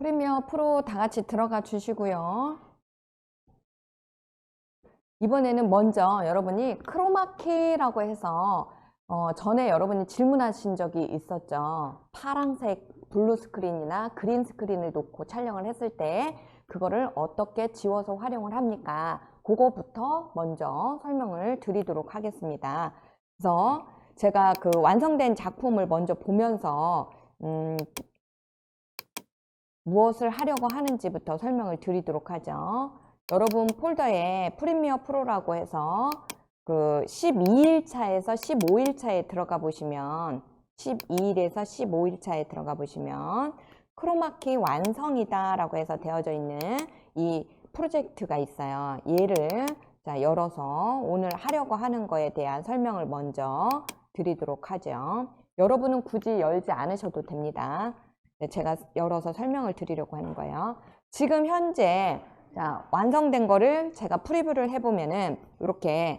프리미어 프로 다 같이 들어가 주시고요. 이번에는 먼저 여러분이 크로마키라고 해서 전에 여러분이 질문하신 적이 있었죠. 파란색 블루 스크린이나 그린 스크린을 놓고 촬영을 했을 때 그거를 어떻게 지워서 활용을 합니까? 그거부터 먼저 설명을 드리도록 하겠습니다. 그래서 제가 그 완성된 작품을 먼저 보면서 무엇을 하려고 하는지부터 설명을 드리도록 하죠. 여러분 폴더에 프리미어 프로라고 해서 그 12일차에서 15일차에 들어가 보시면 12일에서 15일차에 들어가 보시면 크로마키 완성이다 라고 해서 되어져 있는 이 프로젝트가 있어요. 얘를 자 열어서 오늘 하려고 하는 거에 대한 설명을 먼저 드리도록 하죠. 여러분은 굳이 열지 않으셔도 됩니다. 제가 열어서 설명을 드리려고 하는 거예요. 지금 현재 자, 완성된 거를 제가 프리뷰를 해보면은 이렇게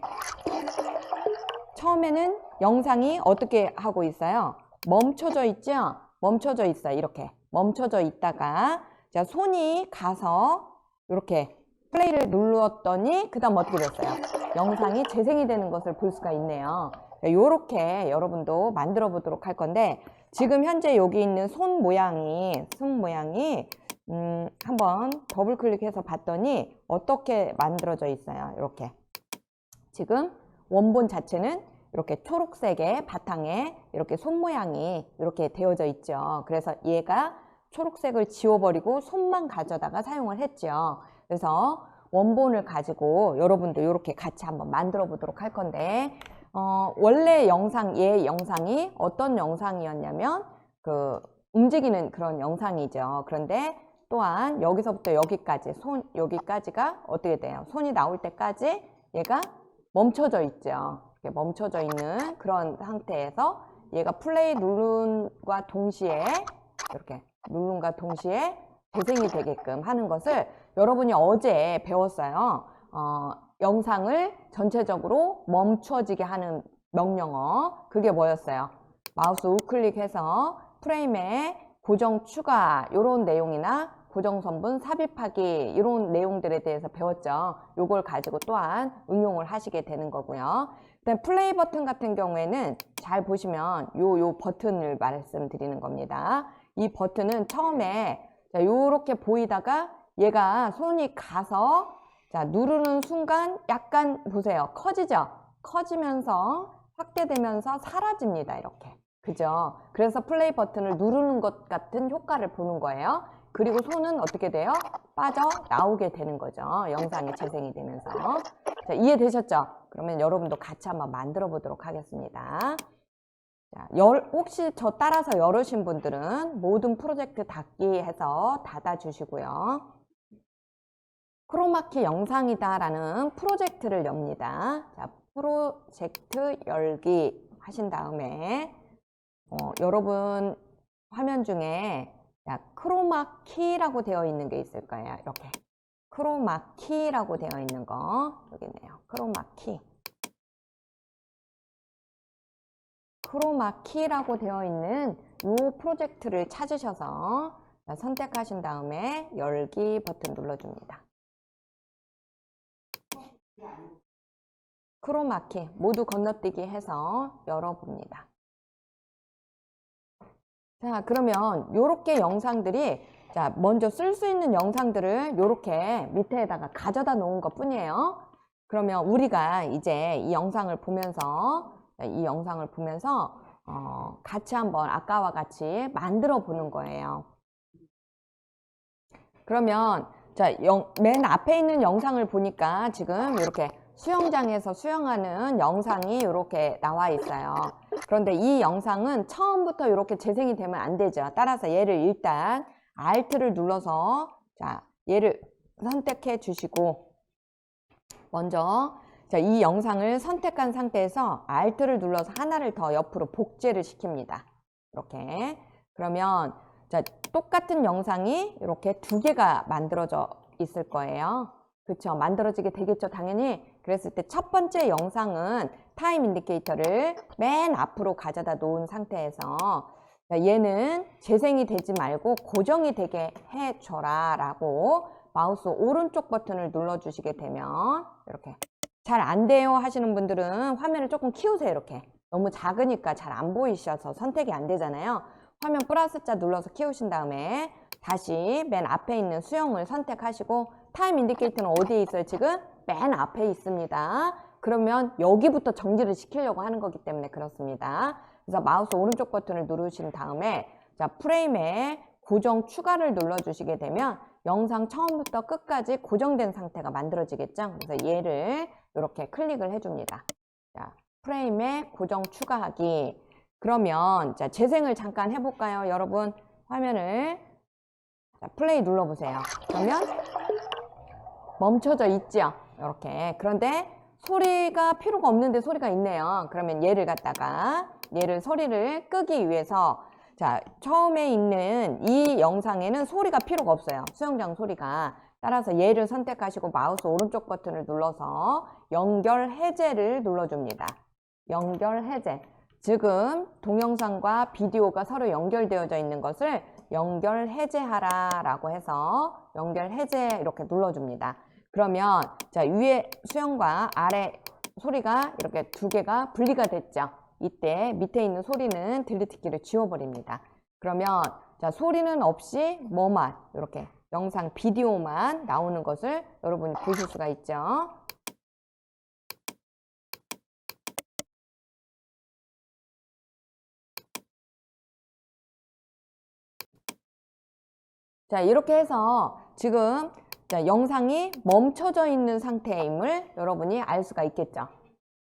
처음에는 영상이 어떻게 하고 있어요? 멈춰져 있죠? 멈춰져 있어요. 이렇게 멈춰져 있다가 자, 손이 가서 이렇게 플레이를 눌렀더니 그 다음 어떻게 됐어요? 영상이 재생이 되는 것을 볼 수가 있네요. 이렇게 여러분도 만들어 보도록 할 건데 지금 현재 여기 있는 손 모양이 한번 더블 클릭해서 봤더니 어떻게 만들어져 있어요. 이렇게 지금 원본 자체는 이렇게 초록색의 바탕에 이렇게 손 모양이 이렇게 되어져 있죠. 그래서 얘가 초록색을 지워버리고 손만 가져다가 사용을 했죠. 그래서 원본을 가지고 여러분도 이렇게 같이 한번 만들어 보도록 할 건데 원래 얘 영상이 어떤 영상이었냐면 그 움직이는 그런 영상이죠. 그런데 또한 여기서부터 여기까지 여기까지가 어떻게 돼요? 손이 나올 때까지 얘가 멈춰져 있죠. 이렇게 멈춰져 있는 그런 상태에서 얘가 플레이 누른과 동시에 이렇게 누른과 동시에 재생이 되게끔 하는 것을 여러분이 어제 배웠어요. 영상을 전체적으로 멈춰지게 하는 명령어 그게 뭐였어요? 마우스 우클릭해서 프레임에 고정 추가 이런 내용이나 고정 선분 삽입하기 이런 내용들에 대해서 배웠죠. 요걸 가지고 또한 응용을 하시게 되는 거고요. 그다음 플레이 버튼 같은 경우에는 잘 보시면 요 버튼을 말씀드리는 겁니다. 이 버튼은 처음에 자, 요렇게 보이다가 얘가 손이 가서 자, 누르는 순간 약간 보세요. 커지죠? 커지면서 확대되면서 사라집니다. 이렇게. 그죠? 그래서 플레이 버튼을 누르는 것 같은 효과를 보는 거예요. 그리고 손은 어떻게 돼요? 빠져나오게 되는 거죠. 영상이 재생이 되면서. 자, 이해되셨죠? 그러면 여러분도 같이 한번 만들어 보도록 하겠습니다. 자, 혹시 저 따라서 열으신 분들은 모든 프로젝트 닫기 해서 닫아 주시고요. 크로마키 영상이다 라는 프로젝트를 엽니다. 자, 프로젝트 열기 하신 다음에 여러분 화면 중에 자, 크로마키라고 되어 있는 게 있을 거예요. 이렇게 크로마키라고 되어 있는 거 여기 있네요. 크로마키라고 되어 있는 이 프로젝트를 찾으셔서 자, 선택하신 다음에 열기 버튼 눌러줍니다. 크로마키 모두 건너뛰기 해서 열어봅니다. 자, 그러면 요렇게 영상들이 자, 먼저 쓸 수 있는 영상들을 요렇게 밑에다가 가져다 놓은 것 뿐이에요. 그러면 우리가 이제 이 영상을 보면서 같이 한번 아까와 같이 만들어 보는 거예요. 그러면 자, 맨 앞에 있는 영상을 보니까 지금 이렇게 수영장에서 수영하는 영상이 이렇게 나와 있어요. 그런데 이 영상은 처음부터 이렇게 재생이 되면 안 되죠. 따라서 얘를 일단 Alt를 눌러서 자, 얘를 선택해 주시고 먼저 자, 이 영상을 선택한 상태에서 Alt를 눌러서 하나를 더 옆으로 복제를 시킵니다. 이렇게. 그러면 자, 똑같은 영상이 이렇게 두 개가 만들어져 있을 거예요. 그쵸? 만들어지게 되겠죠, 당연히. 그랬을 때 첫 번째 영상은 타임 인디케이터를 맨 앞으로 가져다 놓은 상태에서 얘는 재생이 되지 말고 고정이 되게 해줘라 라고 마우스 오른쪽 버튼을 눌러주시게 되면 이렇게 잘 안 돼요 하시는 분들은 화면을 조금 키우세요. 이렇게 너무 작으니까 잘 안 보이셔서 선택이 안 되잖아요. 화면 플러스자 눌러서 키우신 다음에 다시 맨 앞에 있는 수영을 선택하시고 타임 인디케이터는 어디에 있어요? 지금 맨 앞에 있습니다. 그러면 여기부터 정지를 시키려고 하는 거기 때문에 그렇습니다. 그래서 마우스 오른쪽 버튼을 누르신 다음에 자, 프레임에 고정 추가를 눌러주시게 되면 영상 처음부터 끝까지 고정된 상태가 만들어지겠죠. 그래서 얘를 이렇게 클릭을 해줍니다. 자, 프레임에 고정 추가하기. 그러면 자, 재생을 잠깐 해볼까요? 여러분 화면을 자, 플레이 눌러보세요. 그러면 멈춰져 있죠. 이렇게. 그런데 소리가 필요가 없는데 소리가 있네요. 그러면 얘를 갖다가 얘를 소리를 끄기 위해서 자, 처음에 있는 이 영상에는 소리가 필요가 없어요. 수영장 소리가. 따라서 얘를 선택하시고 마우스 오른쪽 버튼을 눌러서 연결 해제를 눌러줍니다. 연결 해제. 지금 동영상과 비디오가 서로 연결되어져 있는 것을 연결 해제하라 라고 해서 연결 해제 이렇게 눌러줍니다. 그러면 자, 위에 수영과 아래 소리가 이렇게 두 개가 분리가 됐죠. 이때 밑에 있는 소리는 딜리트 키를 지워버립니다. 그러면 자, 소리는 없이 뭐만 이렇게 영상 비디오만 나오는 것을 여러분이 보실 수가 있죠. 자, 이렇게 해서 지금 자, 영상이 멈춰져 있는 상태임을 여러분이 알 수가 있겠죠.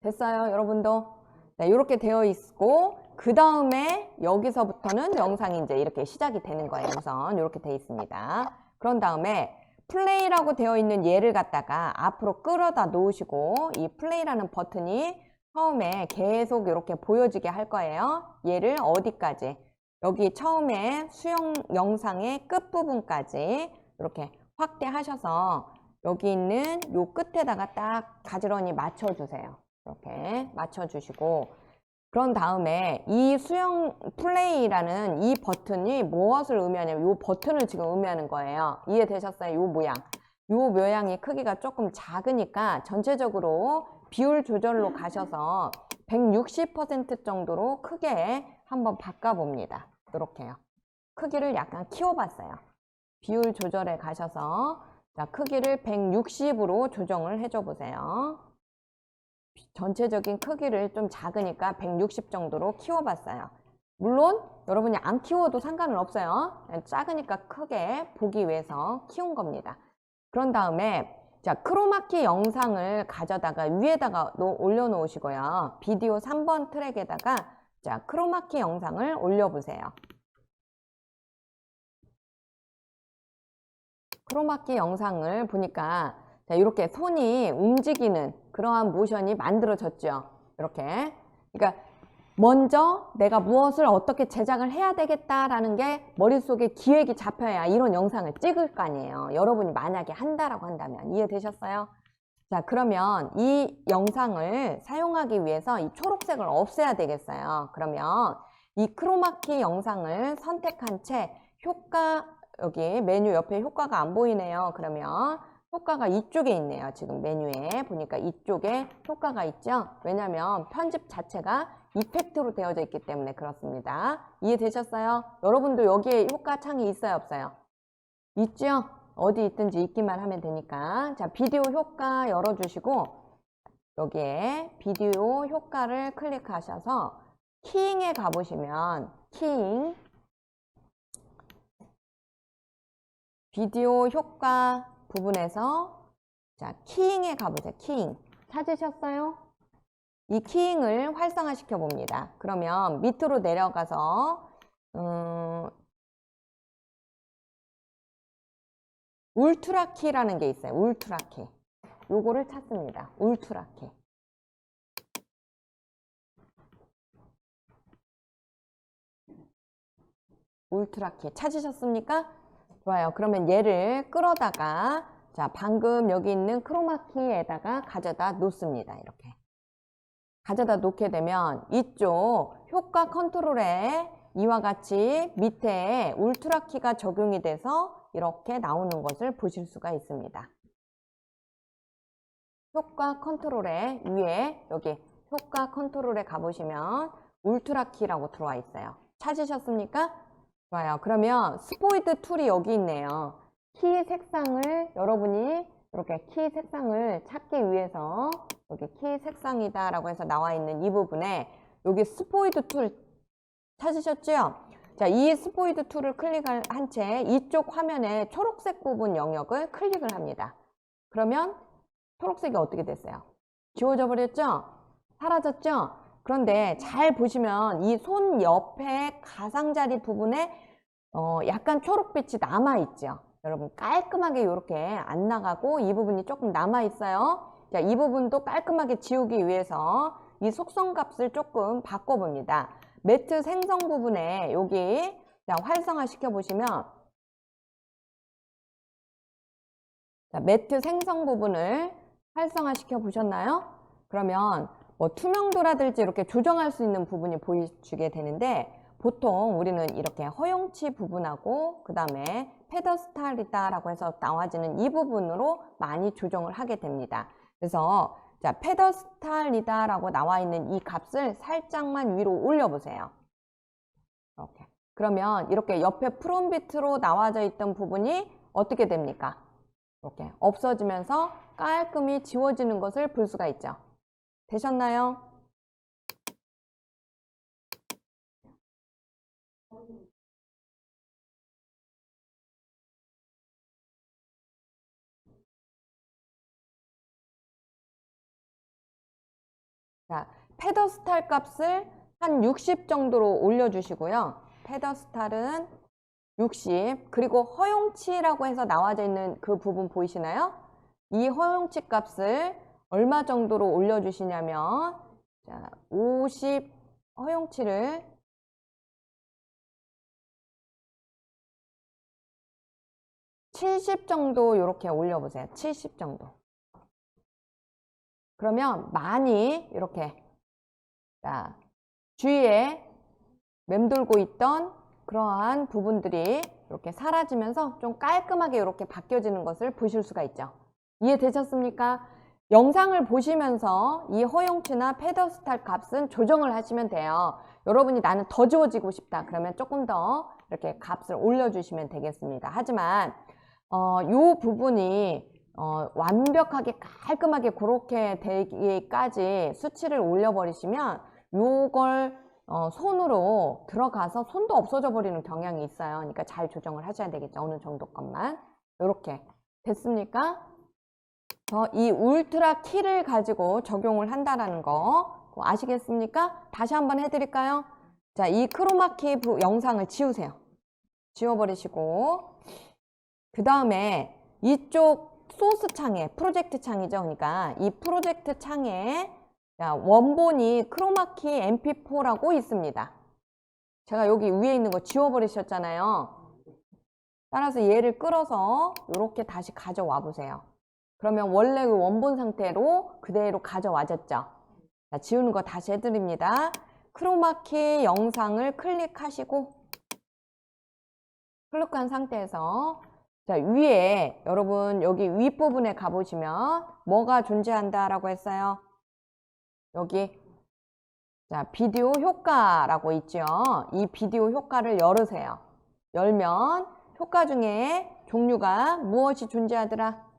됐어요, 여러분도? 네, 이렇게 되어 있고 그 다음에 여기서부터는 영상이 이제 이렇게 시작이 되는 거예요. 우선 이렇게 되어 있습니다. 그런 다음에 플레이라고 되어 있는 얘를 갖다가 앞으로 끌어다 놓으시고 이 플레이라는 버튼이 처음에 계속 이렇게 보여지게 할 거예요. 얘를 어디까지? 여기 처음에 수영 영상의 끝부분까지 이렇게 확대하셔서 여기 있는 요 끝에다가 딱 가지런히 맞춰주세요. 이렇게 맞춰주시고 그런 다음에 이 수영 플레이라는 이 버튼이 무엇을 의미하냐면 이 버튼을 지금 의미하는 거예요. 이해되셨어요? 이 모양. 이 모양이 크기가 조금 작으니까 전체적으로 비율 조절로 가셔서 160% 정도로 크게 한번 바꿔봅니다. 이렇게요. 크기를 약간 키워봤어요. 비율 조절에 가셔서 자, 크기를 160으로 조정을 해줘 보세요. 전체적인 크기를 좀 작으니까 160 정도로 키워봤어요. 물론 여러분이 안 키워도 상관은 없어요. 작으니까 크게 보기 위해서 키운 겁니다. 그런 다음에 자, 크로마키 영상을 가져다가 위에다가 올려놓으시고요. 비디오 3번 트랙에다가 자, 크로마키 영상을 올려보세요. 크로마키 영상을 보니까 자, 이렇게 손이 움직이는 그러한 모션이 만들어졌죠. 이렇게. 그러니까 먼저 내가 무엇을 어떻게 제작을 해야 되겠다라는 게 머릿속에 기획이 잡혀야 이런 영상을 찍을 거 아니에요. 여러분이 만약에 한다라고 한다면. 이해되셨어요? 자, 그러면 이 영상을 사용하기 위해서 이 초록색을 없애야 되겠어요. 그러면 이 크로마키 영상을 선택한 채 효과, 여기 메뉴 옆에 효과가 안 보이네요. 그러면 효과가 이쪽에 있네요. 지금 메뉴에 보니까 이쪽에 효과가 있죠. 왜냐하면 편집 자체가 이펙트로 되어져 있기 때문에 그렇습니다. 이해되셨어요? 여러분도 여기에 효과 창이 있어요, 없어요? 있죠? 어디 있든지 있기만 하면 되니까. 자, 비디오 효과 열어주시고 여기에 비디오 효과를 클릭하셔서 키잉에 가보시면 키잉 비디오 효과 부분에서 자, 키잉에 가보세요. 키잉 찾으셨어요? 이 키잉을 활성화 시켜 봅니다. 그러면 밑으로 내려가서 울트라 키라는 게 있어요. 울트라 키. 요거를 찾습니다. 울트라 키. 울트라 키 찾으셨습니까? 좋아요. 그러면 얘를 끌어다가 자, 방금 여기 있는 크로마키에다가 가져다 놓습니다. 이렇게. 가져다 놓게 되면 이쪽 효과 컨트롤에 이와 같이 밑에 울트라 키가 적용이 돼서 이렇게 나오는 것을 보실 수가 있습니다. 효과 컨트롤에 위에 여기 효과 컨트롤에 가보시면 울트라 키라고 들어와 있어요. 찾으셨습니까? 좋아요. 그러면 스포이드 툴이 여기 있네요. 키 색상을 여러분이 이렇게 키 색상을 찾기 위해서 여기 키 색상이다 라고 해서 나와 있는 이 부분에 여기 스포이드 툴 찾으셨죠? 자, 이 스포이드 툴을 클릭한 채 이쪽 화면에 초록색 부분 영역을 클릭을 합니다. 그러면 초록색이 어떻게 됐어요? 지워져 버렸죠? 사라졌죠? 그런데 잘 보시면 이 손 옆에 가장자리 부분에 약간 초록빛이 남아있죠? 여러분 깔끔하게 이렇게 안 나가고 이 부분이 조금 남아있어요. 자, 이 부분도 깔끔하게 지우기 위해서 이 속성 값을 조금 바꿔봅니다. 매트 생성 부분에 여기 자, 활성화 시켜보시면 자, 매트 생성 부분을 활성화 시켜 보셨나요? 그러면 뭐 투명도라든지 이렇게 조정할 수 있는 부분이 보여주게 되는데 보통 우리는 이렇게 허용치 부분하고 그 다음에 페더스탈이다 라고 해서 나와지는 이 부분으로 많이 조정을 하게 됩니다. 그래서 자, 페더스탈이다 라고 나와 있는 이 값을 살짝만 위로 올려보세요. 이렇게. 그러면 이렇게 옆에 프롬비트로 나와져 있던 부분이 어떻게 됩니까? 이렇게 없어지면서 깔끔히 지워지는 것을 볼 수가 있죠. 되셨나요? 자, 페더스탈 값을 한 60 정도로 올려주시고요. 페더스탈은 60, 그리고 허용치라고 해서 나와져 있는 그 부분 보이시나요? 이 허용치 값을 얼마 정도로 올려주시냐면 자, 50 허용치를 70 정도 이렇게 올려보세요. 70 정도. 그러면 많이 이렇게 자, 주위에 맴돌고 있던 그러한 부분들이 이렇게 사라지면서 좀 깔끔하게 이렇게 바뀌어지는 것을 보실 수가 있죠. 이해되셨습니까? 영상을 보시면서 이 허용치나 페더스탈 값은 조정을 하시면 돼요. 여러분이 나는 더 지워지고 싶다 그러면 조금 더 이렇게 값을 올려주시면 되겠습니다. 하지만 이 부분이 완벽하게 깔끔하게 그렇게 되기까지 수치를 올려버리시면 요걸 손으로 들어가서 손도 없어져 버리는 경향이 있어요. 그러니까 잘 조정을 하셔야 되겠죠. 어느 정도 것만. 이렇게 됐습니까? 이 울트라 키를 가지고 적용을 한다는 거 아시겠습니까? 다시 한번 해드릴까요? 자, 이 크로마키 영상을 지우세요. 지워버리시고 그 다음에 이쪽 소스 창에 프로젝트 창이죠. 그러니까 이 프로젝트 창에 자, 원본이 크로마키 mp4라고 있습니다. 제가 여기 위에 있는 거 지워버리셨잖아요. 따라서 얘를 끌어서 이렇게 다시 가져와 보세요. 그러면 원래 그 원본 상태로 그대로 가져와졌죠. 자, 지우는 거 다시 해드립니다. 크로마키 영상을 클릭하시고 클릭한 상태에서 자, 위에 여러분 여기 윗부분에 가보시면 뭐가 존재한다라고 했어요? 여기 자, 비디오 효과라고 있죠. 이 비디오 효과를 열으세요. 열면 효과 중에 종류가 무엇이 존재하더라?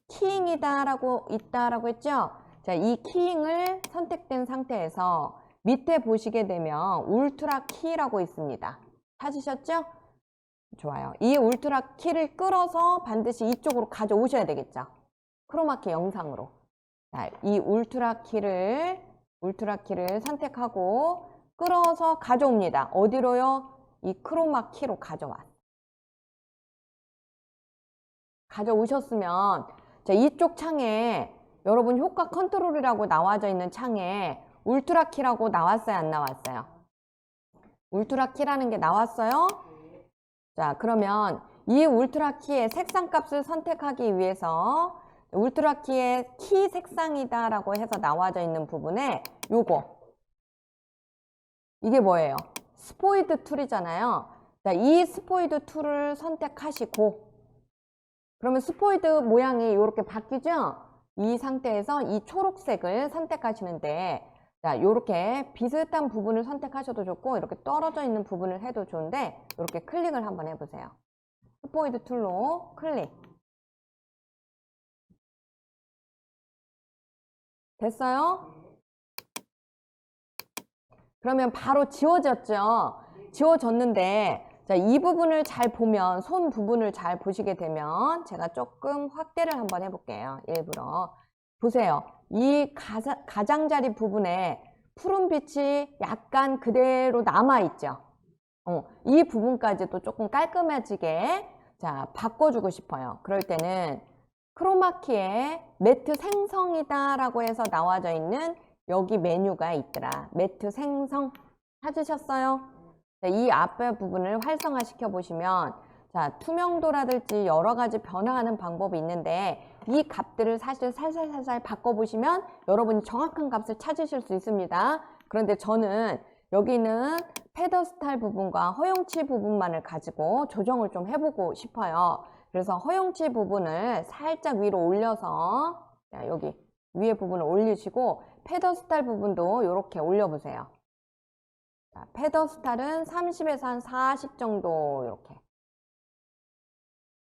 키잉이다 라고 있다라고 했죠. 자, 이 키잉을 선택된 상태에서 밑에 보시게 되면 울트라 키라고 있습니다. 찾으셨죠? 좋아요. 이 울트라 키를 끌어서 반드시 이쪽으로 가져오셔야 되겠죠. 크로마키 영상으로. 자, 이 울트라 키를 선택하고 끌어서 가져옵니다. 어디로요? 이 크로마 키로 가져오셨으면 자, 이쪽 창에 여러분 효과 컨트롤이라고 나와져 있는 창에 울트라 키라고 나왔어요? 안 나왔어요? 울트라 키라는 게 나왔어요? 자, 그러면 이 울트라 키의 색상 값을 선택하기 위해서 울트라 키의 키 색상이다 라고 해서 나와져 있는 부분에 요거 이게 뭐예요? 스포이드 툴이잖아요. 자, 이 스포이드 툴을 선택하시고, 그러면 스포이드 모양이 이렇게 바뀌죠? 이 상태에서 이 초록색을 선택하시는데, 자, 이렇게 비슷한 부분을 선택하셔도 좋고, 이렇게 떨어져 있는 부분을 해도 좋은데, 이렇게 클릭을 한번 해보세요. 스포이드 툴로 클릭. 됐어요? 그러면 바로 지워졌죠? 지워졌는데, 자, 이 부분을 잘 보면, 손 부분을 잘 보시게 되면, 제가 조금 확대를 한번 해볼게요. 일부러. 보세요. 이 가장자리 부분에 푸른빛이 약간 그대로 남아있죠? 이 부분까지도 조금 깔끔해지게, 자, 바꿔주고 싶어요. 그럴 때는 크로마키에 매트 생성이다 라고 해서 나와져 있는 여기 메뉴가 있더라. 매트 생성 찾으셨어요? 자, 이 앞에 부분을 활성화 시켜 보시면, 자, 투명도라든지 여러 가지 변화하는 방법이 있는데, 이 값들을 사실 살살살살 바꿔보시면 여러분이 정확한 값을 찾으실 수 있습니다. 그런데 저는 여기는 페더스탈 부분과 허용치 부분만을 가지고 조정을 좀 해보고 싶어요. 그래서 허용치 부분을 살짝 위로 올려서, 자, 여기 위에 부분을 올리시고 페더스탈 부분도 이렇게 올려보세요. 자, 페더스탈은 30에서 한 40 정도 이렇게.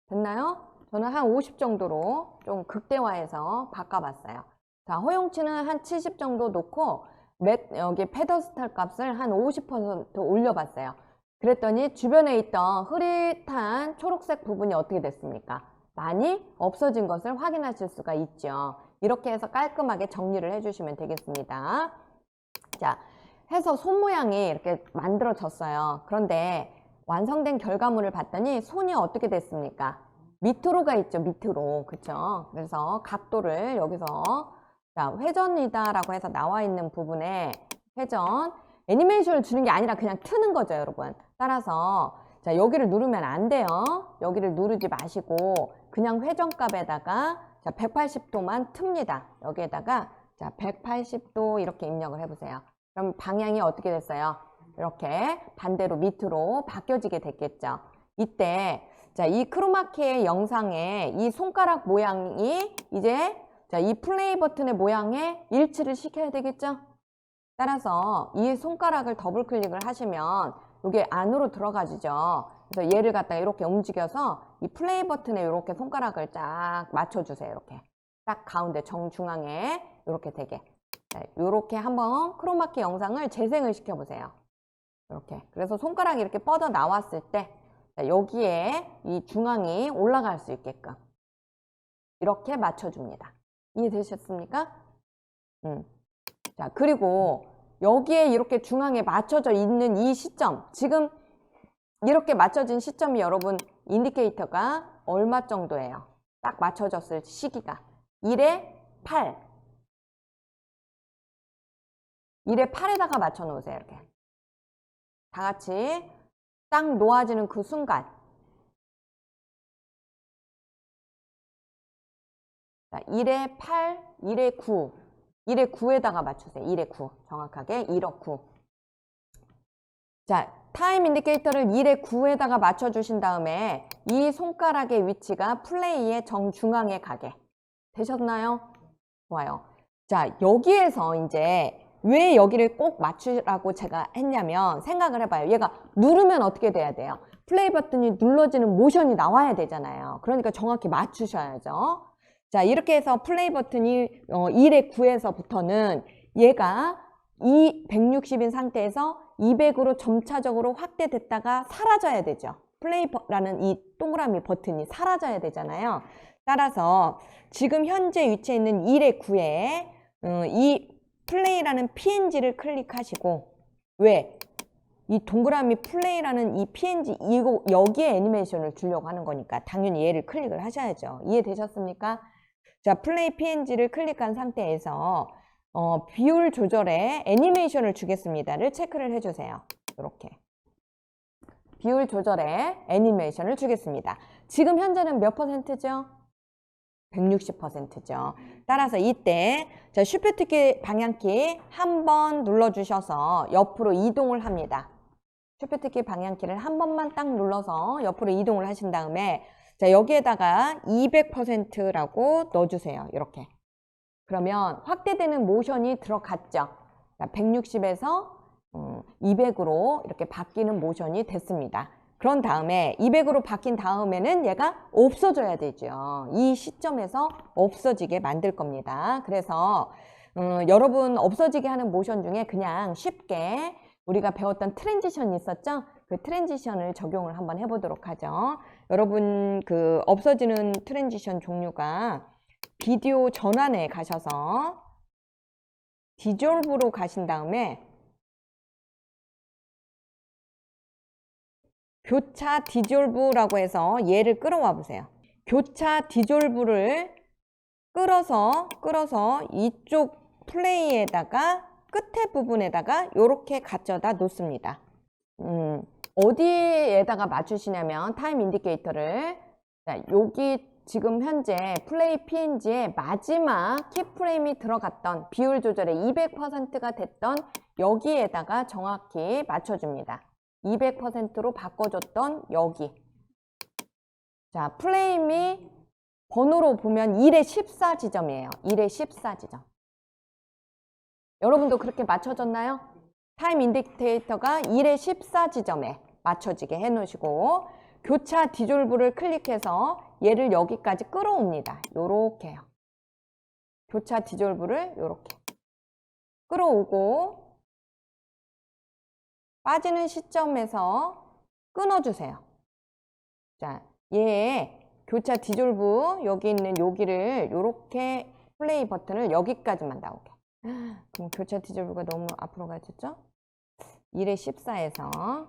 됐나요? 저는 한 50 정도로 좀 극대화해서 바꿔봤어요. 자, 허용치는 한 70 정도 놓고 여기 페더스탈 값을 한 50% 올려봤어요. 그랬더니 주변에 있던 흐릿한 초록색 부분이 어떻게 됐습니까? 많이 없어진 것을 확인하실 수가 있죠. 이렇게 해서 깔끔하게 정리를 해주시면 되겠습니다. 자, 해서 손 모양이 이렇게 만들어졌어요. 그런데 완성된 결과물을 봤더니 손이 어떻게 됐습니까? 밑으로가 있죠, 밑으로. 그쵸? 그래서 각도를 여기서, 자, 회전이다 라고 해서 나와 있는 부분에 회전, 애니메이션을 주는 게 아니라 그냥 트는 거죠, 여러분. 따라서, 자, 여기를 누르면 안 돼요. 여기를 누르지 마시고, 그냥 회전값에다가, 자, 180도만 틉니다. 여기에다가, 자, 180도 이렇게 입력을 해보세요. 그럼 방향이 어떻게 됐어요? 이렇게 반대로 밑으로 바뀌어지게 됐겠죠. 이때, 자, 이 크로마키의 영상에 이 손가락 모양이 이제, 자, 이 플레이 버튼의 모양에 일치를 시켜야 되겠죠? 따라서 이 손가락을 더블 클릭을 하시면 이게 안으로 들어가지죠. 그래서 얘를 갖다가 이렇게 움직여서 이 플레이 버튼에 이렇게 손가락을 쫙 맞춰주세요. 이렇게 딱 가운데 정중앙에 이렇게 되게. 자, 이렇게 한번 크로마키 영상을 재생을 시켜보세요. 이렇게. 그래서 손가락이 이렇게 뻗어 나왔을 때, 자, 여기에 이 중앙이 올라갈 수 있게끔 이렇게 맞춰줍니다. 이해되셨습니까? 자, 그리고 여기에 이렇게 중앙에 맞춰져 있는 이 시점, 지금 이렇게 맞춰진 시점이 여러분 인디케이터가 얼마 정도예요? 딱 맞춰졌을 시기가 1에 8. 1에 8에다가 맞춰 놓으세요. 이렇게 다 같이 딱 놓아지는 그 순간, 자, 1에 8, 1에 9, 1에 9에다가 맞추세요. 1에 9, 정확하게 1억 9. 자, 타임 인디케이터를 1에 9에다가 맞춰주신 다음에 이 손가락의 위치가 플레이의 정중앙에 가게 되셨나요? 좋아요. 자, 여기에서 이제 왜 여기를 꼭 맞추라고 제가 했냐면 생각을 해봐요. 얘가 누르면 어떻게 돼야 돼요? 플레이 버튼이 눌러지는 모션이 나와야 되잖아요. 그러니까 정확히 맞추셔야죠. 자, 이렇게 해서 플레이 버튼이 1에 9에서부터는 얘가 160인 상태에서 200으로 점차적으로 확대됐다가 사라져야 되죠. 플레이라는 이 동그라미 버튼이 사라져야 되잖아요. 따라서 지금 현재 위치에 있는 1의 9에 이 플레이라는 PNG를 클릭하시고, 왜? 이 동그라미 플레이라는 이 PNG, 이거 여기에 애니메이션을 주려고 하는 거니까 당연히 얘를 클릭을 하셔야죠. 이해되셨습니까? 자, 플레이 PNG를 클릭한 상태에서 비율 조절에 애니메이션을 주겠습니다를 체크를 해주세요. 이렇게 비율 조절에 애니메이션을 주겠습니다. 지금 현재는 몇 %죠? 160%죠. 따라서 이때 자, 쉬프트 키 방향키 한 번 눌러주셔서 옆으로 이동을 합니다. 쉬프트 키 방향키를 한 번만 딱 눌러서 옆으로 이동을 하신 다음에 자, 여기에다가 200%라고 넣어주세요. 이렇게. 그러면 확대되는 모션이 들어갔죠. 160에서 200으로 이렇게 바뀌는 모션이 됐습니다. 그런 다음에 200으로 바뀐 다음에는 얘가 없어져야 되죠. 이 시점에서 없어지게 만들 겁니다. 그래서 여러분 없어지게 하는 모션 중에 그냥 쉽게 우리가 배웠던 트랜지션이 있었죠? 그 트랜지션을 적용을 한번 해보도록 하죠. 여러분 그 없어지는 트랜지션 종류가 비디오 전환에 가셔서 디졸브로 가신 다음에 교차 디졸브라고 해서 얘를 끌어와 보세요. 교차 디졸브를 끌어서 이쪽 플레이에다가 끝에 부분에다가 이렇게 갖져다 놓습니다. 어디에다가 맞추시냐면 타임 인디케이터를 자, 여기 지금 현재 플레이 PNG의 마지막 키프레임이 들어갔던 비율 조절에 200%가 됐던 여기에다가 정확히 맞춰줍니다. 200%로 바꿔줬던 여기. 자, 프레임이 번호로 보면 1의 14 지점이에요. 1의 14 지점. 여러분도 그렇게 맞춰졌나요? 타임 인디케이터가 1의 14 지점에 맞춰지게 해 놓으시고 교차 디졸브를 클릭해서 얘를 여기까지 끌어옵니다. 요렇게요. 교차 디졸브를 요렇게 끌어오고 빠지는 시점에서 끊어주세요. 자, 얘 교차 디졸브 여기 있는 여기를 요렇게 플레이 버튼을 여기까지만 나오게. 그럼 교차 디졸브가 너무 앞으로 가졌죠? 1의 14에서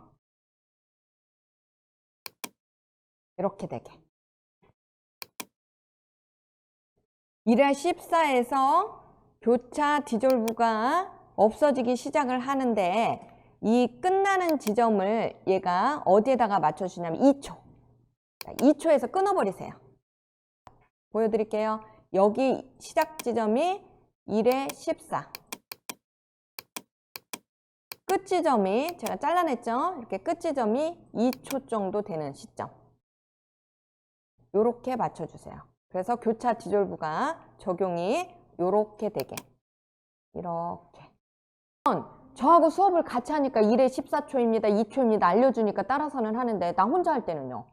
이렇게 되게. 1의 14에서 교차 디졸브가 없어지기 시작을 하는데 이 끝나는 지점을 얘가 어디에다가 맞춰주냐면 2초. 2초에서 끊어버리세요. 보여드릴게요. 여기 시작 지점이 1의 14. 끝 지점이 제가 잘라냈죠? 이렇게 끝 지점이 2초 정도 되는 시점. 요렇게 맞춰주세요. 그래서 교차 디졸브가 적용이 요렇게 되게. 이렇게. 저하고 수업을 같이 하니까 1의 14초입니다. 2초입니다. 알려주니까 따라서는 하는데 나 혼자 할 때는요.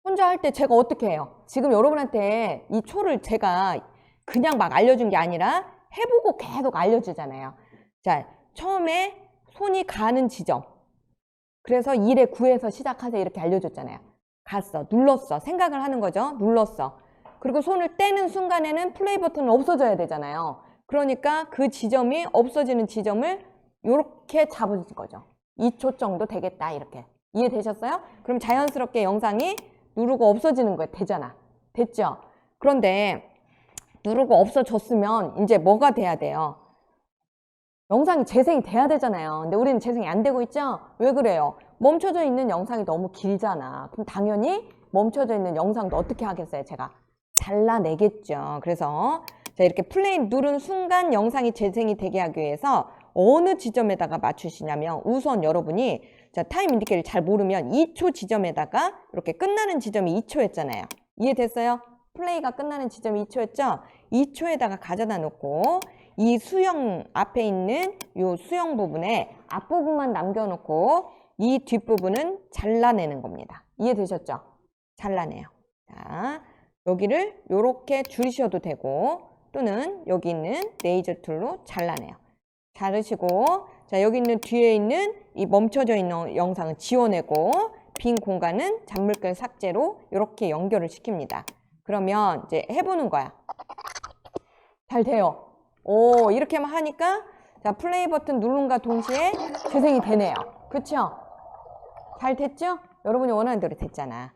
혼자 할 때 제가 어떻게 해요? 지금 여러분한테 이 초를 제가 그냥 막 알려준 게 아니라 해보고 계속 알려주잖아요. 자, 처음에 손이 가는 지점. 그래서 1의 9에서 시작하세요. 이렇게 알려줬잖아요. 갔어. 눌렀어. 생각을 하는 거죠. 눌렀어. 그리고 손을 떼는 순간에는 플레이 버튼은 없어져야 되잖아요. 그러니까 그 지점이 없어지는 지점을 이렇게 잡은 거죠. 2초 정도 되겠다. 이렇게. 이해되셨어요? 그럼 자연스럽게 영상이 누르고 없어지는 거예요. 되잖아. 됐죠? 그런데 누르고 없어졌으면 이제 뭐가 돼야 돼요? 영상이 재생이 돼야 되잖아요. 근데 우리는 재생이 안 되고 있죠? 왜 그래요? 멈춰져 있는 영상이 너무 길잖아. 그럼 당연히 멈춰져 있는 영상도 어떻게 하겠어요? 제가 잘라내겠죠. 그래서 자, 이렇게 플레이 누른 순간 영상이 재생이 되게 하기 위해서 어느 지점에다가 맞추시냐면 우선 여러분이 자, 타임 인디케이터를 잘 모르면 2초 지점에다가 이렇게 끝나는 지점이 2초였잖아요. 이해됐어요? 플레이가 끝나는 지점이 2초였죠? 2초에다가 가져다 놓고 이 수영 앞에 있는 이 수영 부분에 앞부분만 남겨놓고 이 뒷부분은 잘라내는 겁니다. 이해되셨죠? 잘라내요. 자, 여기를 이렇게 줄이셔도 되고 또는 여기 있는 레이저 툴로 잘라내요. 자르시고 자, 여기 있는 뒤에 있는 이 멈춰져 있는 영상은 지워내고 빈 공간은 잔물결 삭제로 이렇게 연결을 시킵니다. 그러면 이제 해보는 거야. 잘 돼요. 오, 이렇게만 하니까 자, 플레이 버튼 누른과 동시에 재생이 되네요. 그쵸? 잘 됐죠? 여러분이 원하는 대로 됐잖아.